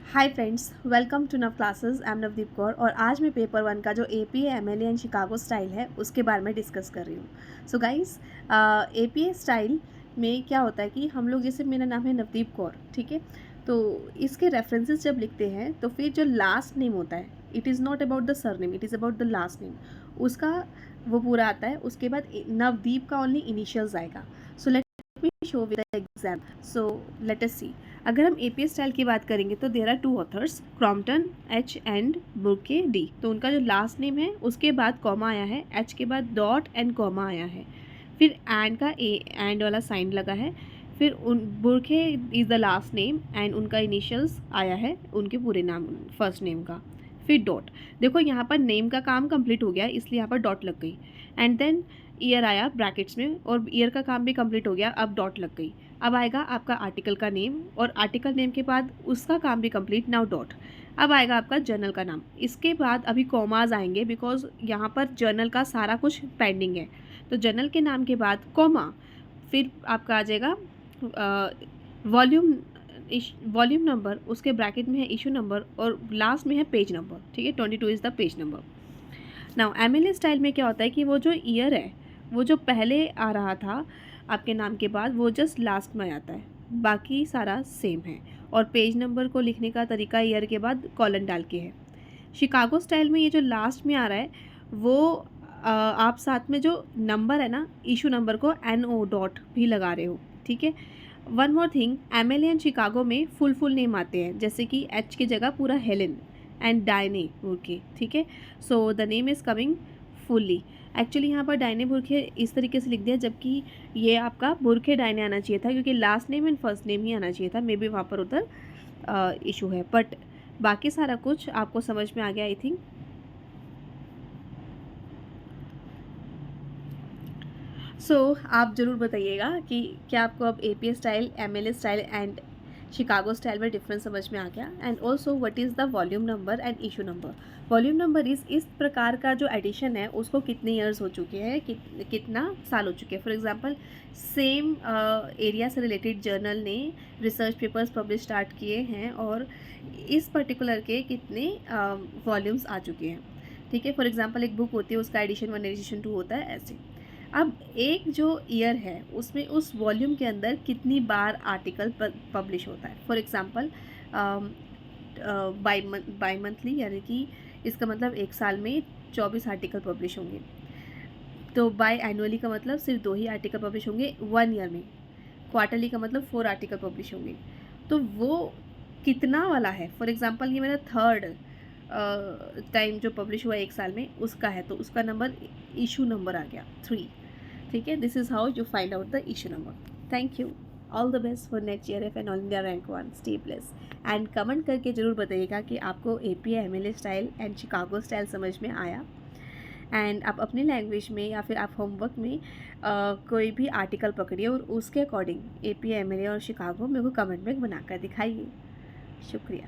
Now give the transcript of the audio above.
Hi friends, welcome to नव classes. I am Navdeep Kaur और आज मैं पेपर 1 का जो APA MLA and Chicago style है उसके बारे में डिस्कस कर रही हूँ। सो गाइस, एपीए स्टाइल में क्या होता है कि हम लोग, जैसे मेरा नाम है नवदीप कौर, ठीक है, तो इसके रेफरेंसेस जब लिखते हैं तो फिर जो लास्ट नेम होता है, it is not about the surname, it is about the last name, उसका वो पूरा आता है। उसके बाद नवदीप का ओनली इनिशियल्स आएगा। So let me show with exam. So let us see. अगर हम एपीए स्टाइल की बात करेंगे तो there are two authors, Crompton H and Burke D. तो उनका जो लास्ट नेम है उसके बाद कॉमा आया है, एच के बाद डॉट एंड कॉमा आया है, फिर एंड का एंड वाला साइन लगा है, फिर उन Burke is the last name and उनका इनिशियल्स आया है उनके पूरे नाम फर्स्ट नेम का, फिर डॉट। देखो यहाँ पर नेम का काम कंप्लीट हो गया इसलिए यहाँ पर डॉट लग गई, एंड देन ईयर आया ब्रैकेट्स में और ईयर का काम भी कंप्लीट हो गया, अब डॉट लग गई। अब आएगा आपका आर्टिकल का नेम और आर्टिकल नेम के बाद उसका काम भी कंप्लीट, नाउ डॉट। अब आएगा आपका जर्नल का नाम, इसके बाद अभी कॉमाज आएंगे बिकॉज यहाँ पर जर्नल का सारा कुछ पेंडिंग है। तो जर्नल के नाम के बाद कॉमा, फिर आपका आ जाएगा वॉल्यूम नंबर, उसके ब्रैकेट में है इशू नंबर और लास्ट में है पेज नंबर, ठीक है, 22 is the page number. Now MLA style में क्या होता है कि वो जो ईयर है वो जो पहले आ रहा था आपके नाम के बाद वो जस्ट लास्ट में आता है, बाकी सारा सेम है। और पेज नंबर को लिखने का तरीका ईयर के बाद कॉलन डाल के है। शिकागो स्टाइल में ये जो लास्ट में आ रहा है वो आप साथ में जो नंबर है ना, इशू नंबर को NO डॉट भी लगा रहे हो, ठीक है। One more thing, MLA and Chicago में फुल नेम आते हैं, जैसे कि एच की जगह पूरा हेलेन एंड डायने बुर्के, ठीक है। So the name is coming fully. Actually यहाँ पर डायने बुर्के इस तरीके से लिख दिया, जबकि ये आपका बुर्के डायने आना चाहिए था क्योंकि last name and first name ही आना चाहिए था। मे बी वहाँ पर उधर इशू है, बट बाकी सारा कुछ आपको समझ में आ गया आई थिंक। सो आप ज़रूर बताइएगा कि क्या आपको अब APA style, MLA style and Chicago style में डिफरेंस समझ में आ गया। And also what is the volume number and issue number. Volume number इस प्रकार का जो एडिशन है उसको कितने ईयर्स हो चुके हैं, कितना साल हो चुके हैं। फॉर एग्जांपल, सेम एरिया से रिलेटेड जर्नल ने रिसर्च पेपर्स पब्लिश स्टार्ट किए हैं और इस पर्टिकुलर के कितने वॉल्यूम्स आ चुके हैं, ठीक है। फॉर एग्जांपल, एक बुक होती है उसका एडिशन 1 एडिशन 2 होता है, ऐसे। अब एक जो ईयर है उसमें उस वॉल्यूम के अंदर कितनी बार आर्टिकल पब्लिश होता है। फॉर एग्जांपल, बाई मंथली, यानी कि इसका मतलब एक साल में 24 आर्टिकल पब्लिश होंगे। तो बाई एनुअली का मतलब सिर्फ 2 ही आर्टिकल पब्लिश होंगे 1 ईयर में। क्वार्टरली का मतलब 4 आर्टिकल पब्लिश होंगे। तो वो कितना वाला है। फॉर एग्जांपल, ये मेरा थर्ड टाइम जो पब्लिश हुआ एक साल में उसका है, तो उसका नंबर, इशू नंबर आ गया 3, ठीक है। This is how you find out the issue number. Thank you, all the best for next GRF and all India rank 1। Stay bless and comment करके ज़रूर बताइएगा कि आपको APA MLA style and Chicago style समझ में आया। And आप अपनी लैंग्वेज में या फिर आप होमवर्क में कोई भी आर्टिकल पकड़िए और उसके अकॉर्डिंग एपीए एमएलए और शिकागो मेरे को कमेंट में बनाकर दिखाइए। शुक्रिया।